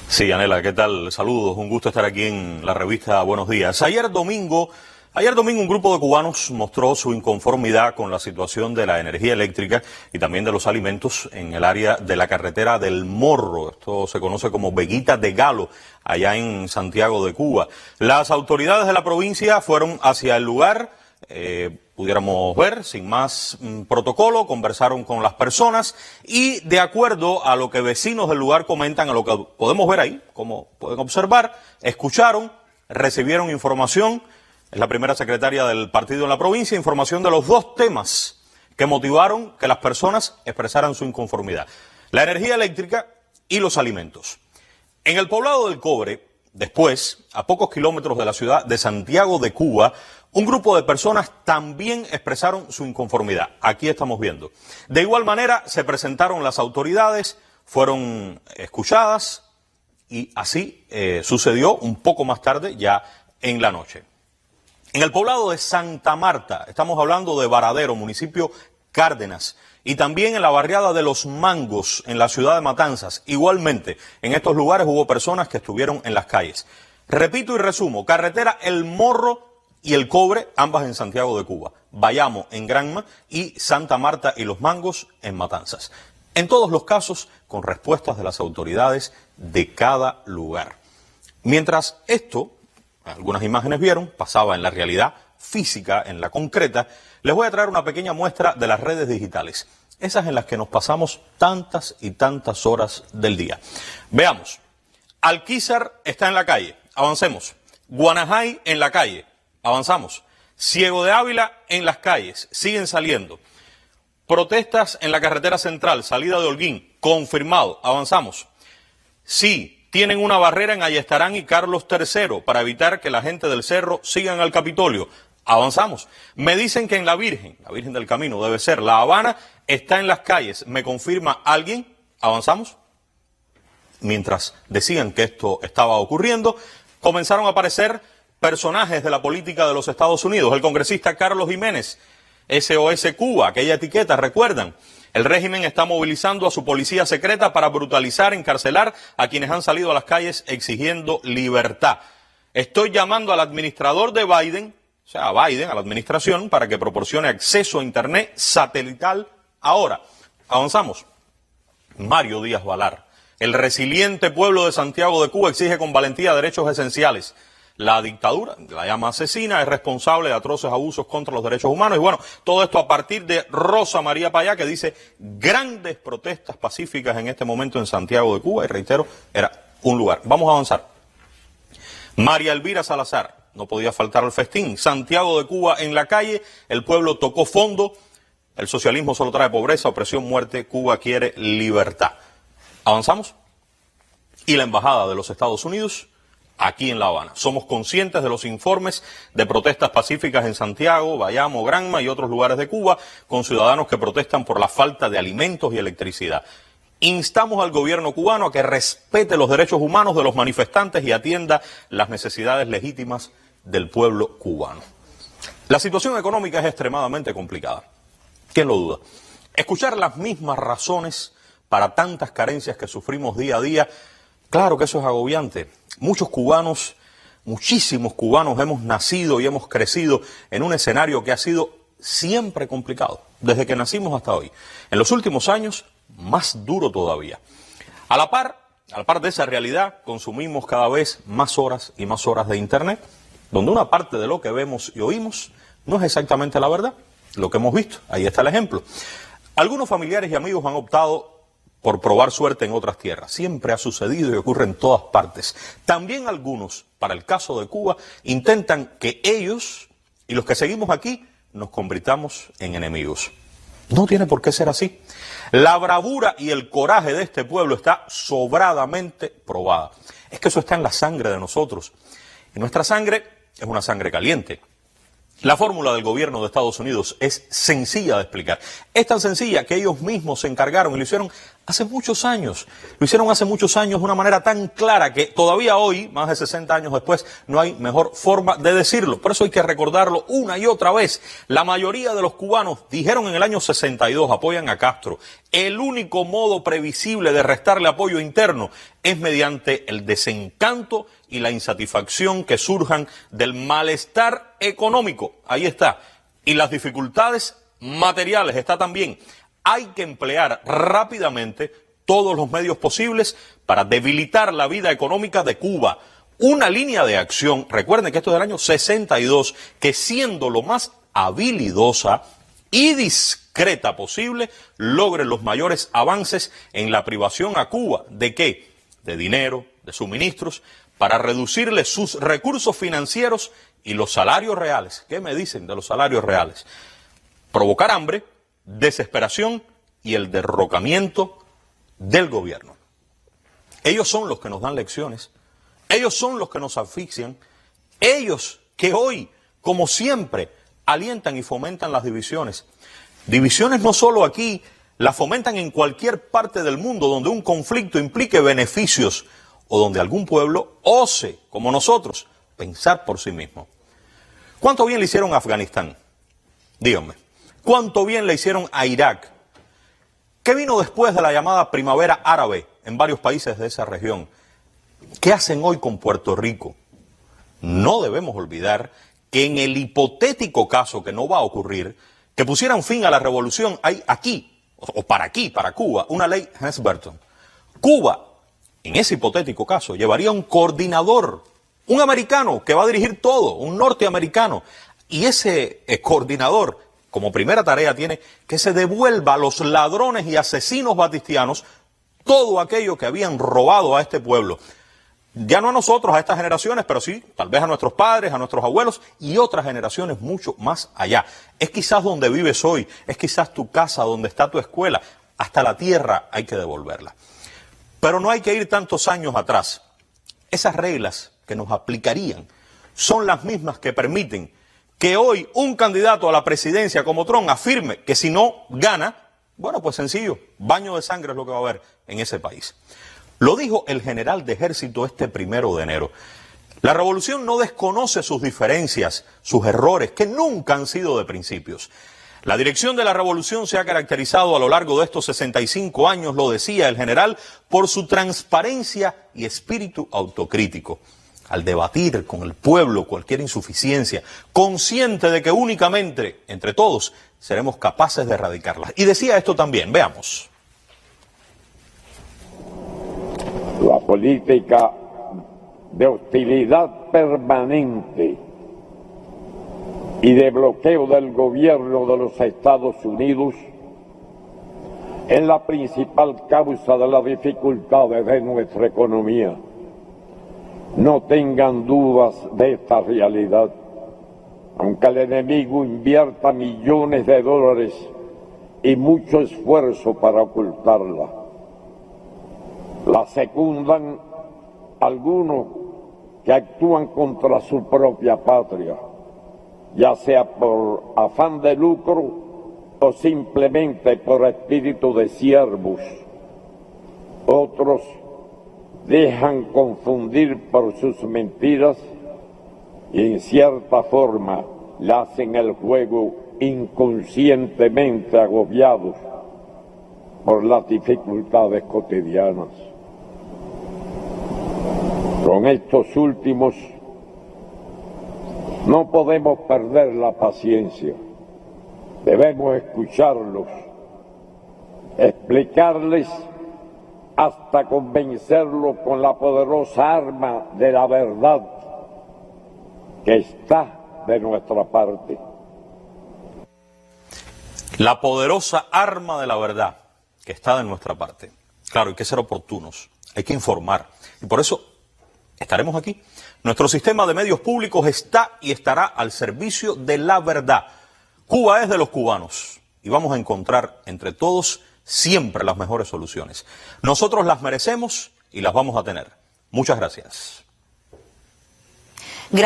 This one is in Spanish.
Sí, Anela, ¿qué tal? Saludos, un gusto estar aquí en la revista Buenos Días. Ayer domingo un grupo de cubanos mostró su inconformidad con la situación de la energía eléctrica y también de los alimentos en el área de la carretera del Morro. Esto se conoce como Veguita de Galo, allá en Santiago de Cuba. Las autoridades de la provincia fueron hacia el lugar, pudiéramos ver, sin más protocolo, conversaron con las personas y de acuerdo a lo que vecinos del lugar comentan, a lo que podemos ver ahí, como pueden observar, escucharon, recibieron información. Es la primera secretaria del partido en la provincia, información de los dos temas que motivaron que las personas expresaran su inconformidad: la energía eléctrica y los alimentos. En el poblado del Cobre, después, a pocos kilómetros de la ciudad de Santiago de Cuba, un grupo de personas también expresaron su inconformidad. Aquí estamos viendo. De igual manera, se presentaron las autoridades, fueron escuchadas y así sucedió un poco más tarde, ya en la noche. En el poblado de Santa Marta, estamos hablando de Varadero, municipio Cárdenas, y también en la barriada de Los Mangos, en la ciudad de Matanzas. Igualmente, en estos lugares hubo personas que estuvieron en las calles. Repito y resumo: carretera El Morro y El Cobre, ambas en Santiago de Cuba, Bayamo en Granma y Santa Marta y Los Mangos en Matanzas. En todos los casos, con respuestas de las autoridades de cada lugar. Mientras esto, algunas imágenes vieron, pasaba en la realidad física, en la concreta, les voy a traer una pequeña muestra de las redes digitales, esas en las que nos pasamos tantas y tantas horas del día. Veamos: Alquizar está en la calle, avancemos. Guanajay en la calle, avanzamos. Ciego de Ávila en las calles, siguen saliendo. Protestas en la carretera central, salida de Holguín, confirmado, avanzamos. Sí, tienen una barrera en Ayestarán y Carlos III para evitar que la gente del cerro sigan al Capitolio. Avanzamos. Me dicen que en la Virgen del Camino debe ser La Habana, está en las calles. ¿Me confirma alguien? Avanzamos. Mientras decían que esto estaba ocurriendo, comenzaron a aparecer personajes de la política de los Estados Unidos. El congresista Carlos Jiménez, SOS Cuba, aquella etiqueta, ¿recuerdan? El régimen está movilizando a su policía secreta para brutalizar, encarcelar a quienes han salido a las calles exigiendo libertad. Estoy llamando al administrador de Biden, o sea, a Biden, a la administración, para que proporcione acceso a internet satelital ahora. Avanzamos. Mario Díaz Balar, el resiliente pueblo de Santiago de Cuba exige con valentía derechos esenciales. La dictadura, la llama asesina, es responsable de atroces abusos contra los derechos humanos. Y bueno, todo esto a partir de Rosa María Payá, que dice grandes protestas pacíficas en este momento en Santiago de Cuba. Y reitero, era un lugar. Vamos a avanzar. María Elvira Salazar, no podía faltar al festín. Santiago de Cuba en la calle, el pueblo tocó fondo. El socialismo solo trae pobreza, opresión, muerte. Cuba quiere libertad. Avanzamos. Y la embajada de los Estados Unidos aquí en La Habana. Somos conscientes de los informes de protestas pacíficas en Santiago, Bayamo, Granma y otros lugares de Cuba, con ciudadanos que protestan por la falta de alimentos y electricidad. Instamos al gobierno cubano a que respete los derechos humanos de los manifestantes y atienda las necesidades legítimas del pueblo cubano. La situación económica es extremadamente complicada. ¿Quién lo duda? Escuchar las mismas razones para tantas carencias que sufrimos día a día, claro que eso es agobiante. Muchos cubanos, muchísimos cubanos hemos nacido y hemos crecido en un escenario que ha sido siempre complicado, desde que nacimos hasta hoy. En los últimos años, más duro todavía. A la par de esa realidad, consumimos cada vez más horas y más horas de internet, donde una parte de lo que vemos y oímos no es exactamente la verdad, lo que hemos visto. Ahí está el ejemplo. Algunos familiares y amigos han optado por probar suerte en otras tierras. Siempre ha sucedido y ocurre en todas partes. También algunos, para el caso de Cuba, intentan que ellos y los que seguimos aquí nos convirtamos en enemigos. No tiene por qué ser así. La bravura y el coraje de este pueblo está sobradamente probada. Es que eso está en la sangre de nosotros. Y nuestra sangre es una sangre caliente. La fórmula del gobierno de Estados Unidos es sencilla de explicar. Es tan sencilla que ellos mismos se encargaron y lo hicieron hace muchos años. Lo hicieron hace muchos años de una manera tan clara que todavía hoy, más de 60 años después, no hay mejor forma de decirlo. Por eso hay que recordarlo una y otra vez. La mayoría de los cubanos dijeron en el año 62, apoyan a Castro. El único modo previsible de restarle apoyo interno es mediante el desencanto y la insatisfacción que surjan del malestar económico. Ahí está. Y las dificultades materiales está también. Hay que emplear rápidamente todos los medios posibles para debilitar la vida económica de Cuba. Una línea de acción, recuerden que esto es del año 62, que siendo lo más habilidosa y discreta posible, logre los mayores avances en la privación a Cuba. ¿De qué? De dinero, de suministros, para reducirle sus recursos financieros y los salarios reales. ¿Qué me dicen de los salarios reales? Provocar hambre, desesperación y el derrocamiento del gobierno. Ellos son los que nos dan lecciones, ellos son los que nos asfixian, ellos que hoy, como siempre, alientan y fomentan las divisiones. Divisiones no solo aquí, las fomentan en cualquier parte del mundo donde un conflicto implique beneficios o donde algún pueblo ose, como nosotros, pensar por sí mismo. ¿Cuánto bien le hicieron a Afganistán? Díganme. ¿Cuánto bien le hicieron a Irak? ¿Qué vino después de la llamada primavera árabe en varios países de esa región? ¿Qué hacen hoy con Puerto Rico? No debemos olvidar que en el hipotético caso que no va a ocurrir, que pusieran fin a la revolución, hay aquí, para Cuba, una ley Helms-Burton. Cuba, en ese hipotético caso, llevaría un coordinador, un americano que va a dirigir todo, un norteamericano, y ese coordinador, como primera tarea, tiene que se devuelva a los ladrones y asesinos batistianos todo aquello que habían robado a este pueblo. Ya no a nosotros, a estas generaciones, pero sí, tal vez a nuestros padres, a nuestros abuelos y otras generaciones mucho más allá. Es quizás donde vives hoy, es quizás tu casa, donde está tu escuela. Hasta la tierra hay que devolverla. Pero no hay que ir tantos años atrás. Esas reglas que nos aplicarían son las mismas que permiten que hoy un candidato a la presidencia como Trump afirme que si no gana, bueno, pues sencillo, baño de sangre es lo que va a haber en ese país. Lo dijo el general de ejército este 1 de enero. La revolución no desconoce sus diferencias, sus errores, que nunca han sido de principios. La dirección de la revolución se ha caracterizado a lo largo de estos 65 años, lo decía el general, por su transparencia y espíritu autocrítico. Al debatir con el pueblo cualquier insuficiencia, consciente de que únicamente entre todos seremos capaces de erradicarlas. Y decía esto también, veamos. La política de hostilidad permanente y de bloqueo del gobierno de los Estados Unidos es la principal causa de las dificultades de nuestra economía. No tengan dudas de esta realidad. Aunque el enemigo invierta millones de dólares y mucho esfuerzo para ocultarla, la secundan algunos que actúan contra su propia patria, ya sea por afán de lucro o simplemente por espíritu de siervos. Otros dejan confundir por sus mentiras y en cierta forma le hacen el juego inconscientemente agobiados por las dificultades cotidianas. Con estos últimos no podemos perder la paciencia. Debemos escucharlos, explicarles hasta convencerlos con la poderosa arma de la verdad que está de nuestra parte. La poderosa arma de la verdad que está de nuestra parte. Claro, hay que ser oportunos, hay que informar. Y por eso estaremos aquí. Nuestro sistema de medios públicos está y estará al servicio de la verdad. Cuba es de los cubanos y vamos a encontrar entre todos siempre las mejores soluciones. Nosotros las merecemos y las vamos a tener. Muchas gracias. Gracias.